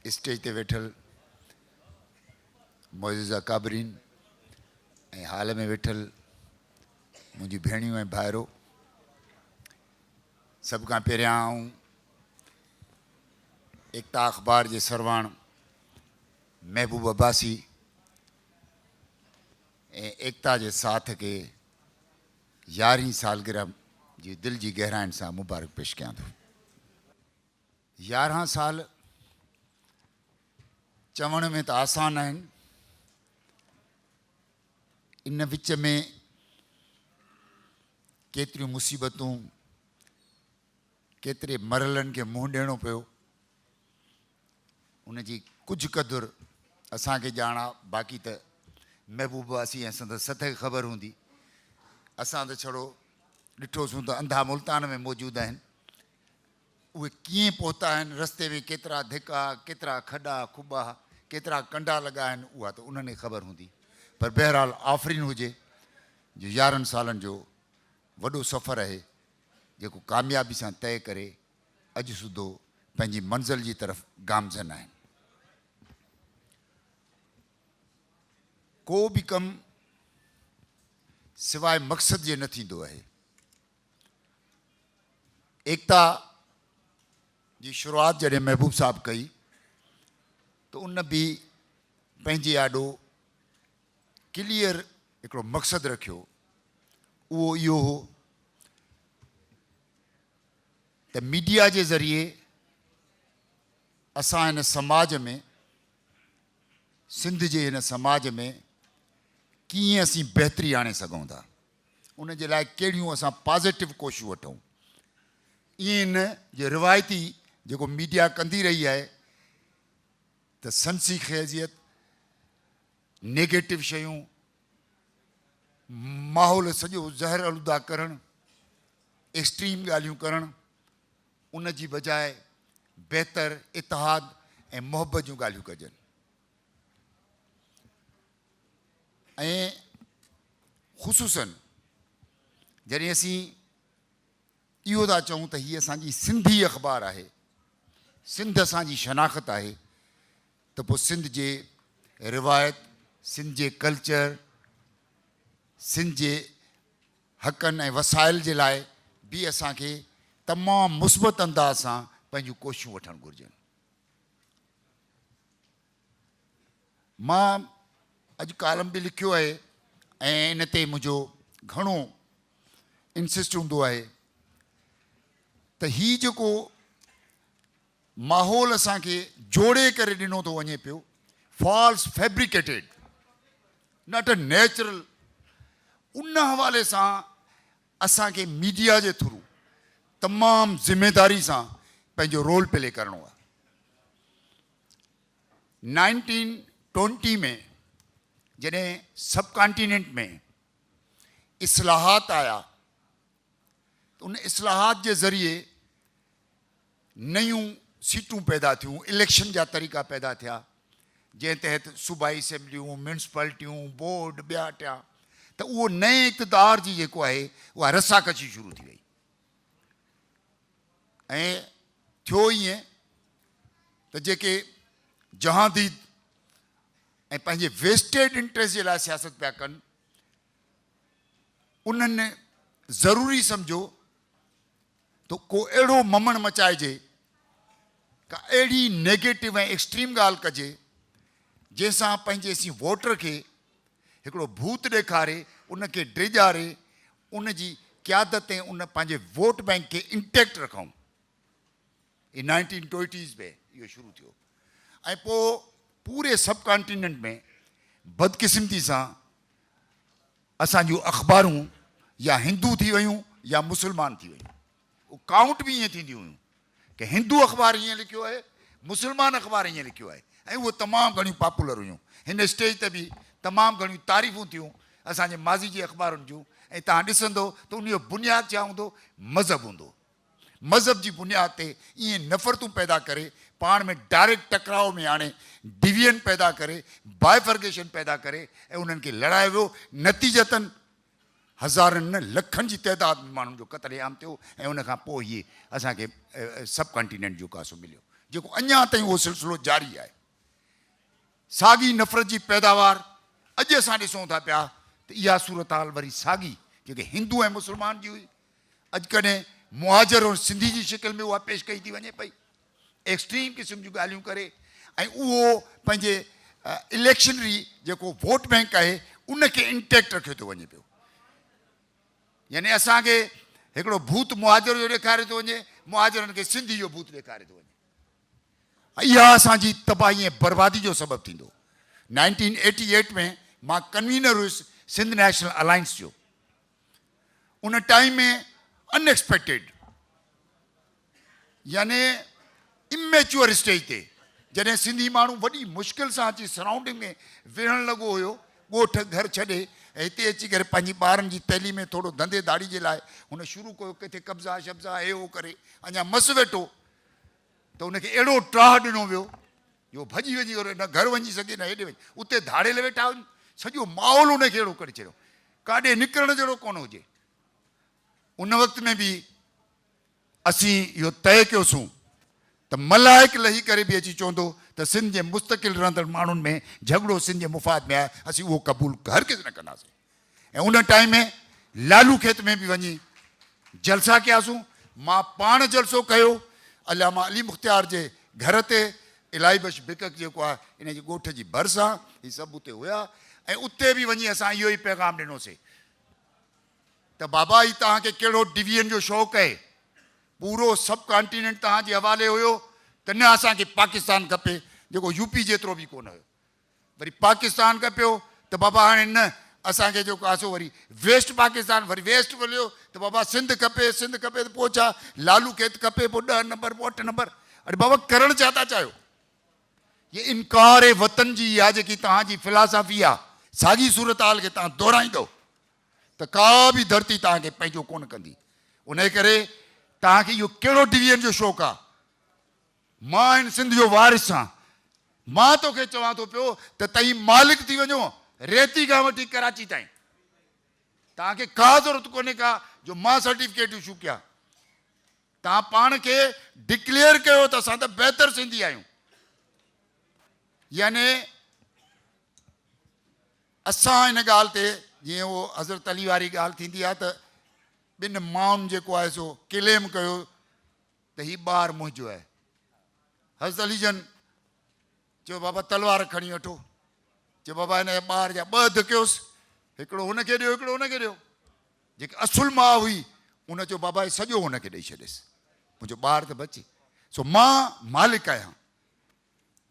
Stage ते वेठल मोइज़ा काबरीन ऐं हाल में वेठल मुंहिंजी भेणियूं ऐं भाइरो, सभ खां पहिरियां आऊं एकता अख़बार जे सरवाण महबूब अब्बासी ऐं एकता जे साथ के 11वीं सालगिरह जी दिल जी गहराइनि सां मुबारक पेश कयां थो। 11 साल चवण में त आसान आहिनि, इन विच में केतिरियूं मुसीबतूं, केतिरे मरहलनि खे मुंहुं ॾियणो पियो, उनजी कुझु क़दुरु असांखे ॼाण आहे। बाक़ी त महबूब अब्बासी ऐं संदसि सथ खे ख़बर हूंदी। असां त छड़ो ॾिठोसीं त अंधा मुल्तान में मौजूदु आहिनि। उहे कीअं पहुता आहिनि, रस्ते में केतिरा धिका, केतिरा खॾा खुॿा, केतिरा कंडा लॻा आहिनि, उहा त उन्हनि खे ख़बर हूंदी। पर बहरहाल आफ़रीन हुजे जो 11 सालनि जो वॾो सफ़र आहे जेको कामयाबी सां तय करे अॼु सुधो पंहिंजी मंज़िल जी तरफ़ गामज़न आहिनि। को बि कमु सवाइ मक़सद जे न थींदो आहे। एकता जी शुरूआत जॾहिं महबूब साहब कई त उन बि पंहिंजे आॾो क्लियर हिकिड़ो मक़सदु रखियो। उहो इहो हो त मीडिया जे ज़रिए असां हिन समाज में, सिंध जे हिन समाज में कीअं असीं बहितरी आणे सघूं था, उन जे लाइ कहिड़ियूं असां पॉज़िटिव कोशिशूं वठूं। ईअं न जो रिवायती जेको मीडिया कंदी रही आहे त सनसी ख़ेज़ियत, नेगेटिव शयूं, माहौल सॼो ज़हर आलूदा करणु, एक्सट्रीम ॻाल्हियूं करणु, उन जी बजाए बहितर इतिहाद ऐं मोहबत जूं ॻाल्हियूं कजनि। ऐं ख़ुसूसन जॾहिं असीं इहो था चऊं त हीअ असांजी सिंधी अख़बार आहे, सिंध असांजी शनाख़त आहे, त पोइ सिंध जे रिवायत, सिंध जे कल्चर, सिंध जे हक़नि ऐं वसाइल जे लाइ बि असांखे तमामु मुस्बत अंदाज़ सां पंहिंजूं कोशिशूं वठणु घुरिजनि। मां अॼु कालम बि लिखियो आहे ऐं इन ते मुंहिंजो घणो इंसिस्ट हूंदो आहे त हीउ जेको माहौल असांखे जोड़े करे ॾिनो थो वञे पियो, false fabricated, not a natural, उन हवाले सां असांखे मीडिया जे थ्रू तमामु ज़िम्मेदारी सां पंहिंजो रोल प्ले करिणो आहे। 1920 में जॾहिं सब कॉन्टिनेंट में इस्लाहात आया त उन इस्लाहात जे ज़रिए नयूं सीटूं पैदा थियूं, इलेक्शन जा तरीक़ा पैदा थिया, जंहिं तहत सूबाई असेंबलियूं, म्यूनसिपैलिटियूं, बोर्ड, ॿिया टिया, त उहो नए इक़्तिदार जी जेको आहे उहा रसाकशी शुरू थी वई। ऐं थियो ईअं त जेके जहांदीद ऐं पंहिंजे वेस्टेड इंट्रस्ट जे लाइ सियासत पिया कनि, उन्हनि ज़रूरी सम्झो त को अहिड़ो ममण मचाइजे, का अहिड़ी नेगेटिव ऐं एक्सट्रीम ॻाल्हि कजे जंहिंसां पंहिंजे असीं वोटर खे हिकिड़ो भूत ॾेखारे, उनखे डिॼारे, उन जी क़यादत ऐं उन पंहिंजे वोट बैंक खे इंटैक्ट रखूं। ये 1920s में इहो शुरू थियो ऐं पोइ पूरे सब कॉन्टिनेंट में बदकिस्मती सां असांजूं अख़बारूं या हिंदू थी वियूं या मुस्लमान थी वियूं। उहो काउंट बि ईअं थींदियूं हुयूं कि हिंदू अख़बार हीअं लिखियो आहे, मुस्लमान अख़बार हीअं लिखियो आहे, ऐं उहे तमामु घणियूं पॉपुलर हुयूं। हिन स्टेज ते बि तमामु घणियूं तारीफ़ूं थियूं असांजे माज़ी जी अख़बारुनि जूं। ऐं तव्हां ॾिसंदो त उन जो बुनियादु छा हूंदो? मज़हब हूंदो। मज़हब जी बुनियाद ते ईअं नफ़रतूं पैदा करे, पाण में डायरेक्ट टकराव में आणे, डिवीजन पैदा करे, बाइफर्गेशन पैदा करे ऐं उन्हनि खे लड़ाए वियो। नतीजतन हज़ारनि न लखनि जी तइदाद में माण्हुनि जो क़त्ल आम थियो ऐं उन खां पोइ इहे असांखे सब कॉन्टिनेंट जो कासो मिलियो। जेको अञा ताईं उहो सिलसिलो जारी आहे। साॻी नफ़रत जी पैदावार अॼु असां ॾिसूं था पिया त इहा सूरत हाल वरी साॻी जेके हिंदू ऐं मुस्लमान जी हुई, अॼु कॾहिं मुहाजर और सिंधी जी शिकिल में उहा पेश कई थी वञे पई, एक्सट्रीम क़िस्म जूं ॻाल्हियूं करे, ऐं उहो पंहिंजे इलेक्शनरी जेको वोट बैंक आहे उनखे इंटैक्ट रखियो थो वञे पियो। यानी असांखे हिकिड़ो भूत मुहाजर जो ॾेखारे थो वञे, मुहाजरनि खे सिंधी जो भूत ॾेखारे थो वञे। इहा असांजी तबाही ऐं बर्बादी जो सबबु थींदो। 1988 में मां कन्वीनर हुयुसि सिंध नेशनल अलायंस जो। उन टाइम में अनएक्सपेक्टेड यानी इमेच्योर स्टेज ते जॾहिं सिंधी माण्हू वॾी मुश्किल सां अची सराउंडिंग में विहणु लॻो हुयो, ॻोठ घर छॾे ऐं हिते अची करे पंहिंजी ॿारनि जी तइलीम में थोरो धंधे दाड़ी जे लाइ हुन शुरू कयो, किथे कब्ज़ा शब्ज़ा हे हो करे अञा मस वेठो, त हुनखे अहिड़ो ट्राह ॾिनो वियो जो भॼी वञी करे न घर वञी सघे न हेॾे वञी, उते धाड़ेल वेठा आहिनि, सॼो माहौल हुनखे अहिड़ो करे छॾियो, काॾे निकिरण जहिड़ो कोन हुजे। उन वक़्त में बि असीं इहो तइ कयोसीं त मलाइक लही करे बि अची चवंदो त सिंध जे मुस्तक़िल रहंदड़ माण्हुनि में झगड़ो सिंध जे मुफ़ाद में आहे, असीं उहो क़बूल हर कंहिं न कंदासीं। ऐं उन टाइम में लालू खेत में बि वञी जलसा कयासीं। मां पाण जलसो कयो अलामा अली मुख़्तियार जे घर ते, इलाही बश बिकक जेको आहे इन जे ॻोठ जी भरिसां, ही सभु उते हुया। ऐं उते बि वञी असां इहो ई पैगाम ॾिनोसीं त बाबा ही तव्हांखे कहिड़ो डिवीजन जो शौक़ु आहे, पूरो सब कॉन्टिनेंट तव्हांजे हवाले हुयो त न असांखे पाकिस्तान खपे, जेको यूपी जेतिरो बि कोन हुयो। वरी पाकिस्तान खपियो त बाबा हाणे न असांखे जेको आहे सो वरी वेस्ट पाकिस्तान, वरी वेस्ट मिलियो त बाबा सिंध खपे, सिंध खपे त पोइ छा लालू खेत खपे, पोइ 10 नंबर, पोइ 8 नंबर। अरे बाबा करणु छा था चाहियो? ये इनकार वतन जी इहा जेकी तव्हांजी फिलासफ़ी आहे, साॻी सूरत हाल खे तव्हां दोहराईंदो त का बि धरती तव्हांखे पंहिंजो कोन कंदी। उन करे तव्हांखे इहो कहिड़ो डिवीजन जो शौक़ु आहे? मां हिन सिंध जो वारिस आहियां, मां तोखे चवां थो पियो त तई मालिक थी वञो रेती खां वठी कराची ताईं, तव्हांखे का ज़रूरत कोन्हे का जो मां सर्टिफिकेट इशू कयां। तव्हां पाण खे डिक्लेयर कयो त असां त बहितर सिंधी आहियूं। यानी असां हिन ॻाल्हि ते जीअं उहो हज़रत अली वारी ॻाल्हि थींदी आहे त ॿिनि माण्हुनि जेको आहे सो क्लेम कयो त हीउ ॿारु मुंहिंजो आहे। हज़रत अली जन चयो बाबा तलवार खणी वठो, चयो बाबा हिन जे ॿार जा 2 धिकियोसि, हिकिड़ो हुनखे ॾियो, हिकिड़ो हुनखे ॾियो। जेकी असुल माउ हुई उन चयो बाबा सॼो हुनखे ॾेई छॾियसि, मुंहिंजो ॿारु त बचे। सो मां मालिक आहियां।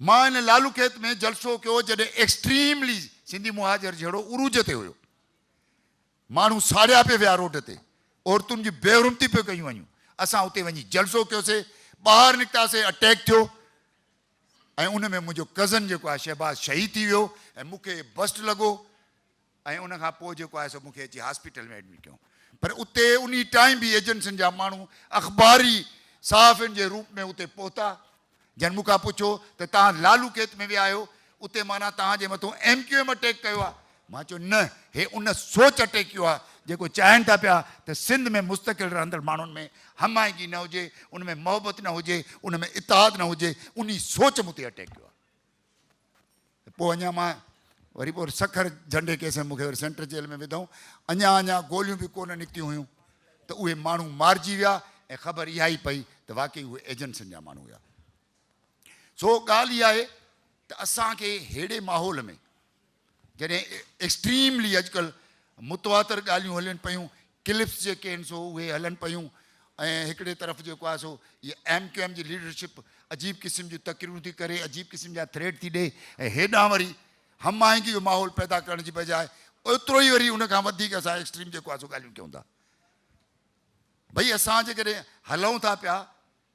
मां हिन लालू खेत में जलसो कयो जॾहिं एक्सट्रीमली सिंधी मुहाजर जहिड़ो उरूज ते हुयो, माण्हू साड़िया पिया विया रोड ते, औरतुनि जी बेरुमती पियो कयूं वञूं। असां उते वञी जलसो कयोसीं, ॿाहिरि निकितासीं, अटैक थियो ऐं उन में मुंहिंजो कज़न जेको आहे शहबाज़ शहीद थी वियो ऐं मूंखे बस्ट लॻो ऐं उन खां पोइ जेको आहे सो मूंखे अची हॉस्पिटल में एडमिट कयूं। पर उते उन टाइम बि एजेंसियुनि जा माण्हू अख़बारी सहाफ़ियुनि जे रूप में उते पहुता। जन मूंखां पुछो त तव्हां लालू खेत में विया आहियो, उते माना तव्हांजे मथां MQM अटैक कयो आहे? मां चयो न, हे उन सोच अटैक कयो आहे जेको चाहिनि था पिया त सिंध में मुस्तक़िल रहंदड़ माण्हुनि में हमायगी न हुजे, उन में मोहबत न हुजे, उन में इतिहाद न हुजे, उन सोच मूं ते अटैक कयो आहे। पोइ अञा मां वरी पोइ सखर झंडे केस में मूंखे वरी सेंट्रल जेल में विधऊं। अञा गोलियूं बि कोन निकितियूं हुयूं त उहे माण्हू मारिजी विया ऐं ख़बर इहा ई पई त वाक़ई उहे एजेंसियुनि जा माण्हू हुया। सो ॻाल्हि इहा आहे त असांखे अहिड़े माहौल में जॾहिं एक्सट्रीमली अॼुकल्ह मुतवातर ॻाल्हियूं हलनि पियूं, क्लिप्स जेके आहिनि सो उहे हलनि पियूं ऐं हिकिड़े तरफ़ जेको आहे सो इहे MQM जी लीडरशिप अजीब क़िस्म जूं तकरीरूं थी करे, अजीब क़िस्म जा थ्रेट थी ॾे ऐं हेॾां वरी हमायगी जो माहौल पैदा करण जी बजाए ओतिरो ई वरी उन खां वधीक असां एक्सट्रीम जेको आहे सो ॻाल्हियूं कयूं था। भई असां जेकॾहिं हलूं था पिया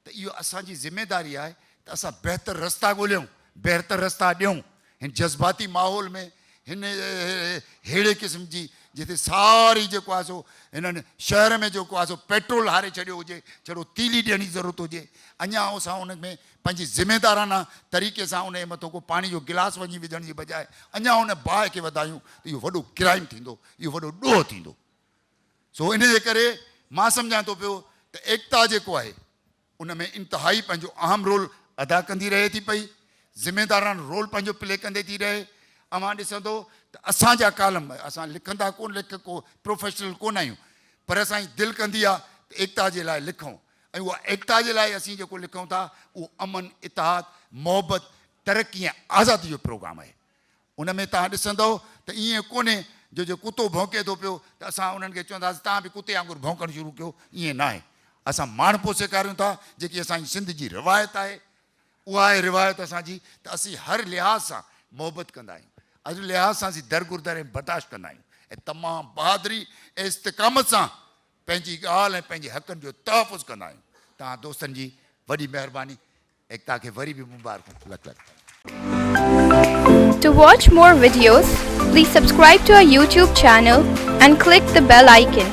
त इहो असांजी ज़िमेदारी आहे त असां बहितर रस्ता ॻोल्हियूं, बहितर रस्ता ॾियूं हिन जज़्बाती माहौल में, हिन अहिड़े क़िस्म जी जिते सारी जेको आहे सो हिननि शहर में जेको आहे सो पेट्रोल हारे छॾियो हुजे, छड़ो तीली ॾियण जी ज़रूरत हुजे। अञा असां उन में पंहिंजी ज़िमेदाराना तरीक़े सां उन जे मथां को पाणी जो गिलास वञी विझण जी बजाए अञा उन बाहि खे वधायूं त इहो वॾो क्राइम थींदो, इहो वॾो ॾोह थींदो। सो इन जे करे मां सम्झां थो पियो त एकता जेको आहे उन में इंतिहाई पंहिंजो अहम रोल अदा कंदी रहे थी पई, ज़िम्मेदारान रोल पंहिंजो प्ले कंदे थी रहे। अवां ॾिसंदो त असांजा कालम असां लिखंदा कोन, लेखक को प्रोफेशनल कोन आहियूं, पर असांजी दिलि कंदी आहे त एकता जे लाइ लिखूं, ऐं उहा एकता जे लाइ असीं जेको लिखूं था उहो अमन, इतिहाद, मोहबत, तरक़ी ऐं आज़ादी जो प्रोग्राम आहे। उन में तव्हां ॾिसंदव त ईअं कोन्हे जो कुतो भौंके थो पियो त असां उन्हनि खे चवंदासीं तव्हां बि कुते वांगुरु भौंकणु शुरू कयो, ईअं न आहे। असां माणपो सेखारियूं था, जेकी असांजी सिंध जी रिवायत आहे, उहा आहे रिवायत असांजी, त असीं हर लिहाज़ सां मोहबत कंदा आहियूं, हर लिहाज़ सां असीं दरगुरदर ऐं बर्दाश्त कंदा आहियूं, ऐं तमामु बहादुरी ऐं इस्तिक़ामत सां पंहिंजी ॻाल्हि ऐं पंहिंजे हक़नि जो तहफ़ुज़ कंदा आहियूं। तव्हां दोस्तनि जी वॾी महिरबानी, एकता खे वरी बि मुबारक लख लख। To watch more videos, please subscribe to our YouTube channel and click the bell icon.